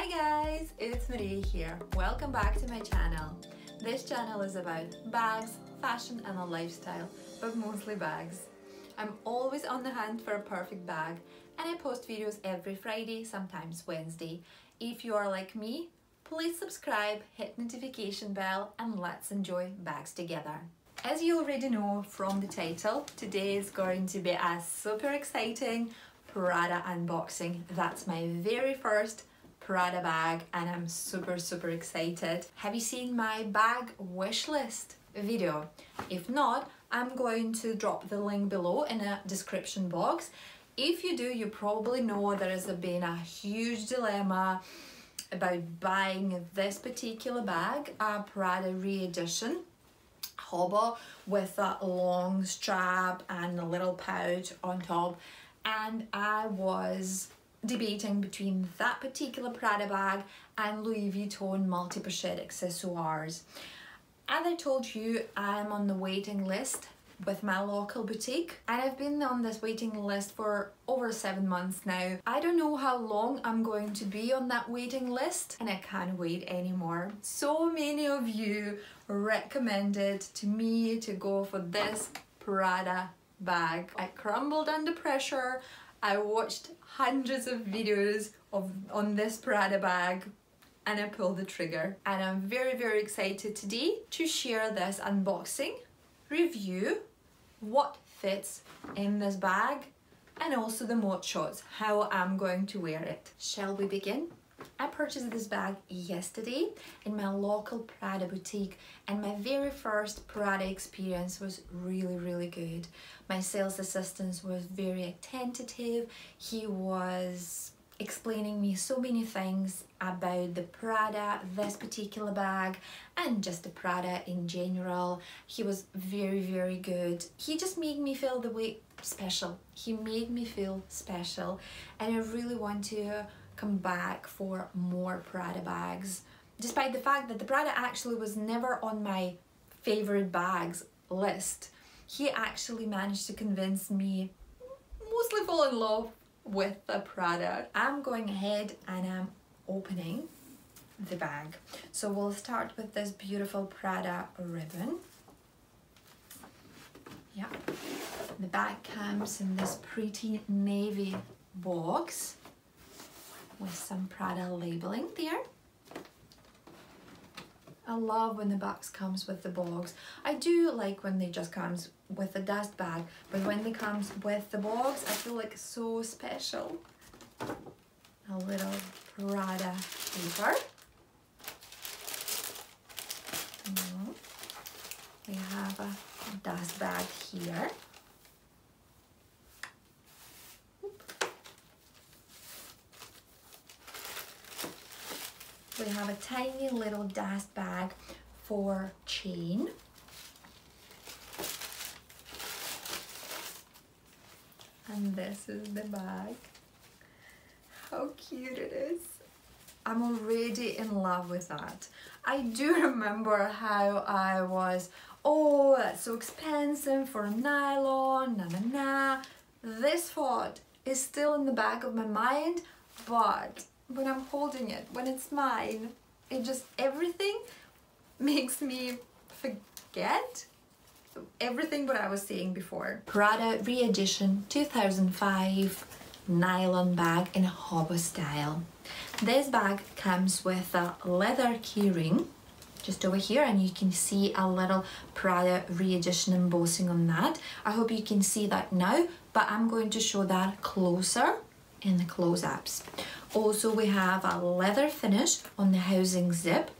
Hi guys, it's Maria here. Welcome back to my channel. This channel is about bags, fashion and a lifestyle, but mostly bags. I'm always on the hunt for a perfect bag and I post videos every Friday, sometimes Wednesday. If you are like me, please subscribe, hit notification bell and let's enjoy bags together. As you already know from the title, today is going to be a super exciting Prada unboxing. That's my very first Prada bag and I'm super excited. Have you seen my bag wish list video? If not, I'm going to drop the link below in a description box. If you do, you probably know there has been a huge dilemma about buying this particular bag, a Prada Re-Edition hobble with a long strap and a little pouch on top, and I was debating between that particular Prada bag and Louis Vuitton multi-pochette accessoires. As I told you, I'm on the waiting list with my local boutique and I've been on this waiting list for over 7 months now. I don't know how long I'm going to be on that waiting list and I can't wait anymore. So many of you recommended to me to go for this Prada bag. I crumbled under pressure. I watched hundreds of videos on this Prada bag and I pulled the trigger. And I'm very excited today to share this unboxing, review what fits in this bag and also the mod shots, how I'm going to wear it. Shall we begin? I purchased this bag yesterday in my local Prada boutique and my very first Prada experience was really good. My sales assistant was very attentive. He was explaining me so many things about the Prada, this particular bag and just the Prada in general. He was very good. He just made me feel the way special. He made me feel special and I really want to come back for more Prada bags, despite the fact that the Prada actually was never on my favorite bags list. He actually managed to convince me, mostly fall in love with the Prada. I'm going ahead and I'm opening the bag. So we'll start with this beautiful Prada ribbon. Yeah, the bag comes in this pretty navy box with some Prada labeling there. I love when the box comes with the box. I do like when they just comes with a dust bag, but when they comes with the box, I feel like so special. A little Prada paper. We have a dust bag here. We have a tiny little dust bag for chain. And this is the bag. How cute it is. I'm already in love with that. I do remember how I was, oh, that's so expensive for nylon, This thought is still in the back of my mind, but when I'm holding it, when it's mine, it just, everything makes me forget everything what I was saying before. Prada Re-Edition 2005 nylon bag in hobo style. This bag comes with a leather keyring just over here and you can see a little Prada Re-Edition embossing on that. I hope you can see that now, but I'm going to show that closer in the close-ups. Also, we have a leather finish on the housing zip,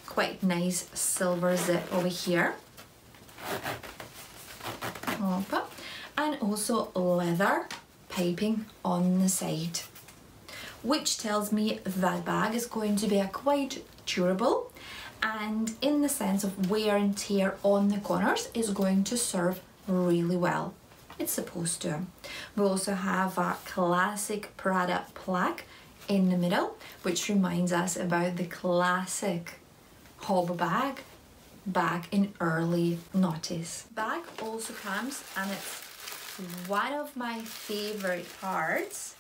quite nice silver zip over here. And also leather piping on the side, which tells me that bag is going to be quite durable and in the sense of wear and tear on the corners is going to serve really well. It's supposed to. We also have a classic Prada plaque in the middle, which reminds us about the classic hobble bag back in early noughties. Bag also comes, and it's one of my favorite parts,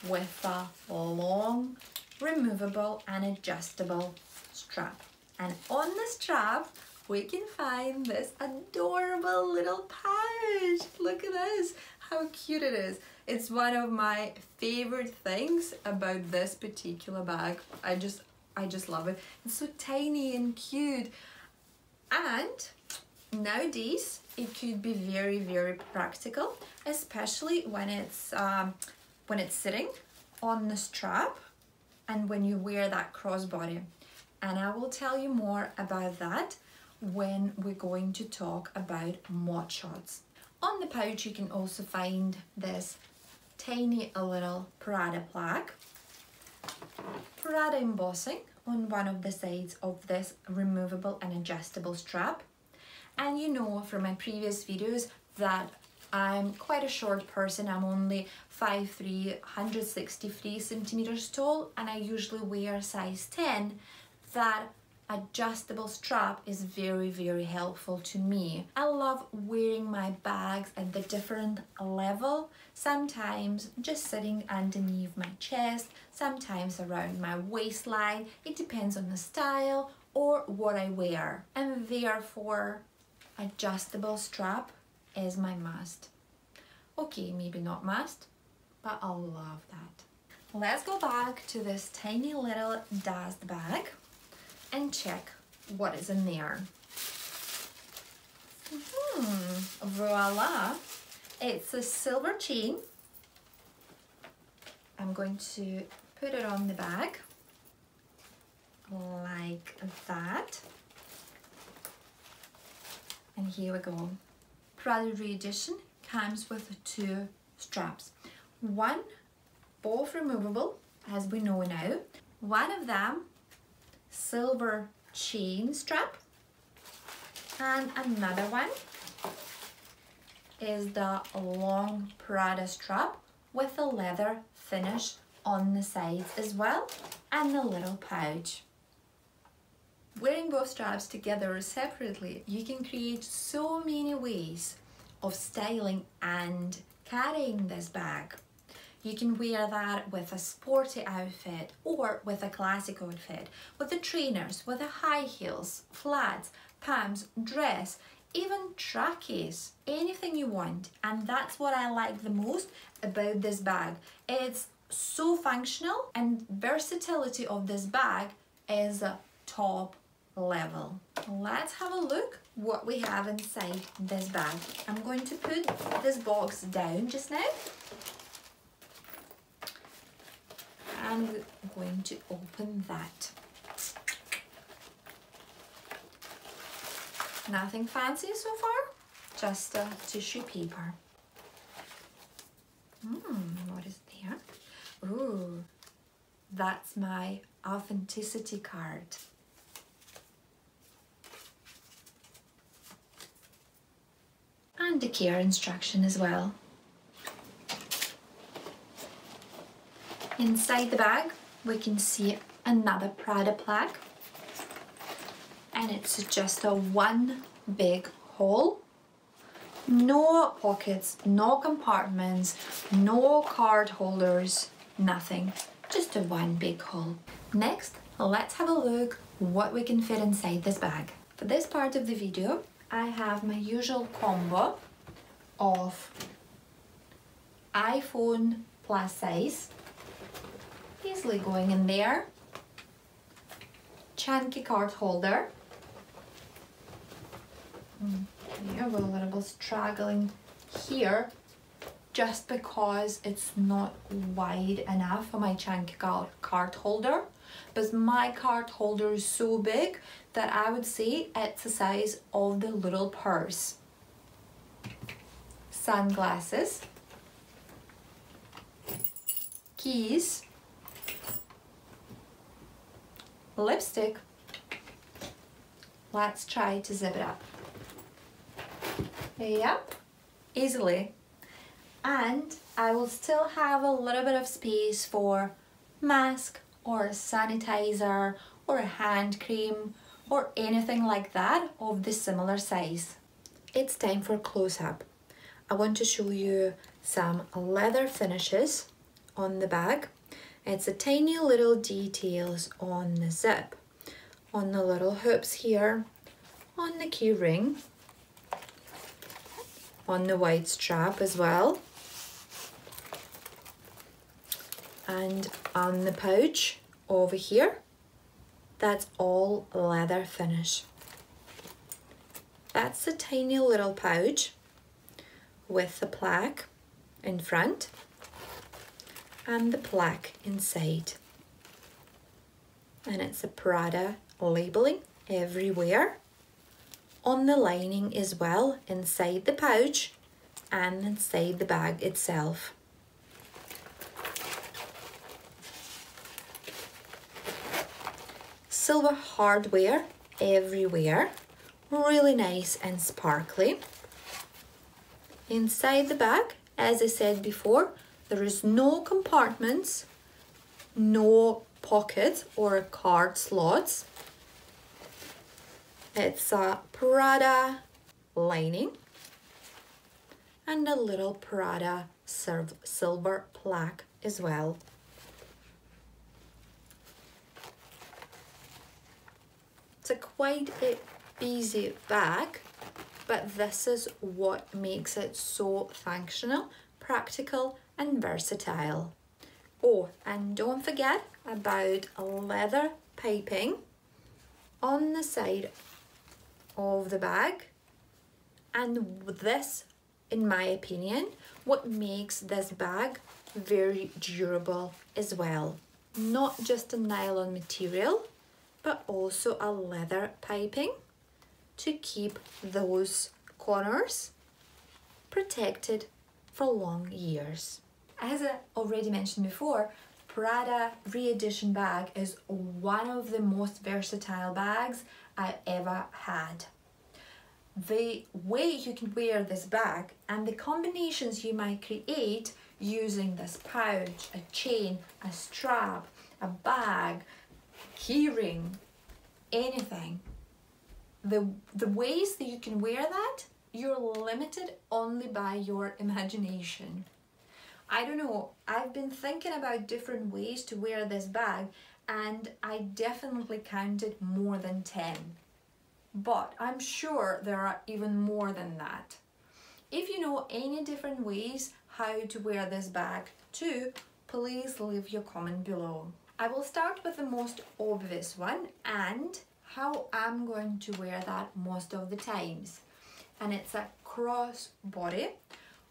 with a long removable and adjustable strap. And on the strap, we can find this adorable little pouch. Look at this, how cute it is. It's one of my favorite things about this particular bag. I just love it. It's so tiny and cute. And nowadays, it could be very, very practical, especially when it's sitting on the strap and when you wear that crossbody. And I will tell you more about that when we're going to talk about mod shots. On the pouch, you can also find this tiny little Prada plaque, Prada embossing on one of the sides of this removable and adjustable strap. And you know from my previous videos that I'm quite a short person. I'm only 5'3", 163 centimeters tall, and I usually wear size 10. That adjustable strap is very, very helpful to me. I love wearing my bags at the different level, sometimes just sitting underneath my chest, sometimes around my waistline. It depends on the style or what I wear, and therefore adjustable strap is my must. Okay, maybe not must, but I'll love that. Let's go back to this tiny little dust bag and check what is in there. Voila! It's a silver chain. I'm going to put it on the bag like that. And here we go. Prada Re-Edition comes with 2 straps. One, both removable, as we know now. One of them silver chain strap, and another one is the long Prada strap with a leather finish on the sides as well, and the little pouch. Wearing both straps together or separately, you can create so many ways of styling and carrying this bag. You can wear that with a sporty outfit or with a classic outfit, with the trainers, with the high heels, flats, pumps, dress, even trackies, anything you want. And that's what I like the most about this bag. It's so functional, and versatility of this bag is top level. Let's have a look what we have inside this bag. I'm going to put this box down just now. And we're going to open that. Nothing fancy so far, just a tissue paper. What is there? Ooh, that's my authenticity card. And the care instruction as well. Inside the bag, we can see another Prada plaque, and it's just a one big hole. No pockets, no compartments, no card holders, nothing. Just a one big hole. Next, let's have a look what we can fit inside this bag. For this part of the video, I have my usual combo of iPhone plus size, easily going in there, chunky card holder. There, we're a little bit struggling here just because it's not wide enough for my chunky card holder, but my card holder is so big that I would say it's the size of the little purse. Sunglasses, keys, lipstick. Let's try to zip it up. Yep, easily. And I will still have a little bit of space for mask or a sanitizer or a hand cream or anything like that of the similar size. It's time for a close-up. I want to show you some leather finishes on the bag. It's the tiny little details on the zip, on the little hoops here, on the key ring, on the white strap as well, and on the pouch over here. That's all leather finish. That's the tiny little pouch with the plaque in front and the plaque inside. And it's a Prada labeling everywhere, on the lining as well, inside the pouch and inside the bag itself. Silver hardware everywhere, really nice and sparkly. Inside the bag, as I said before, there is no compartments, no pockets or card slots. It's a Prada lining and a little Prada silver plaque as well. It's a quite a busy bag, but this is what makes it so functional, practical and versatile. Oh, and don't forget about leather piping on the side of the bag. And this, in my opinion, what makes this bag very durable as well. Not just a nylon material, but also a leather piping to keep those corners protected for long years. As I already mentioned before, Prada Re-Edition bag is one of the most versatile bags I ever had. The way you can wear this bag and the combinations you might create using this pouch, a chain, a strap, a bag, keyring, anything. The ways that you can wear that, you're limited only by your imagination. I don't know, I've been thinking about different ways to wear this bag and I definitely counted more than 10. But I'm sure there are even more than that. If you know any different ways how to wear this bag too, please leave your comment below. I will start with the most obvious one and how I'm going to wear that most of the times. And it's a crossbody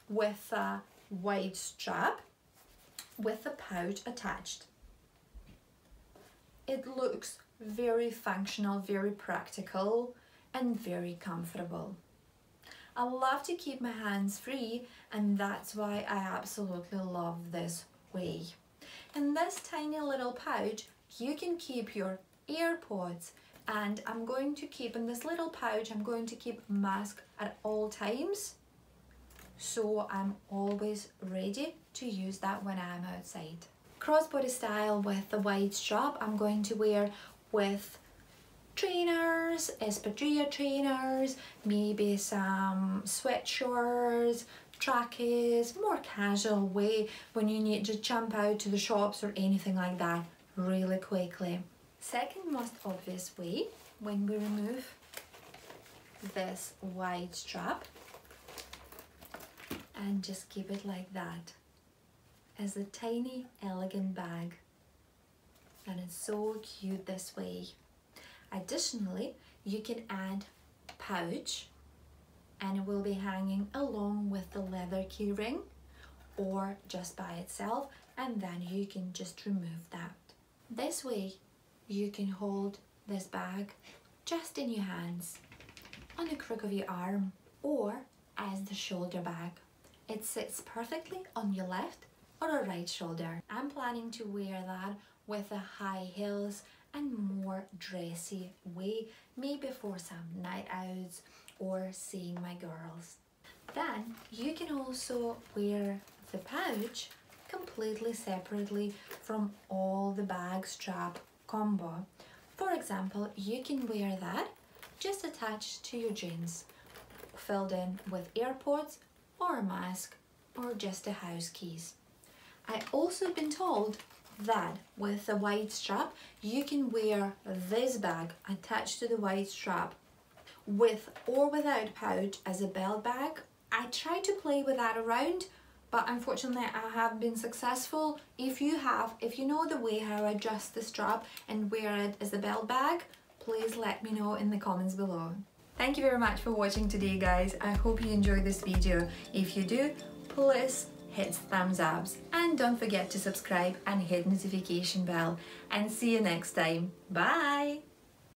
with a wide strap with a pouch attached. It looks very functional, very practical and very comfortable. I love to keep my hands free and that's why I absolutely love this way. In this tiny little pouch, you can keep your AirPods, and I'm going to keep in this little pouch, I'm going to keep a mask at all times. So I'm always ready to use that when I'm outside. Crossbody style with the wide strap, I'm going to wear with trainers, espadrille trainers, maybe some sweatshirts, trackies, more casual way when you need to jump out to the shops or anything like that really quickly. Second most obvious way, when we remove this wide strap and just keep it like that, as a tiny elegant bag, and it's so cute this way. Additionally, you can add pouch and it will be hanging along with the leather key ring or just by itself, and then you can just remove that. This way you can hold this bag just in your hands, on the crook of your arm, or as the shoulder bag. It sits perfectly on your left or a right shoulder. I'm planning to wear that with the high heels and more dressy way, maybe for some night outs or seeing my girls. Then you can also wear the pouch completely separately from all the bag strap combo. For example, you can wear that just attached to your jeans, filled in with AirPods or a mask or just the house keys. I also been told that with the wide strap, you can wear this bag attached to the wide strap with or without pouch as a belt bag. I try to play with that around, but unfortunately I haven't been successful. If you know the way how I adjust the strap and wear it as a belt bag, please let me know in the comments below. Thank you very much for watching today, guys. I hope you enjoyed this video. If you do, please hit thumbs up and don't forget to subscribe and hit notification bell, and see you next time. Bye.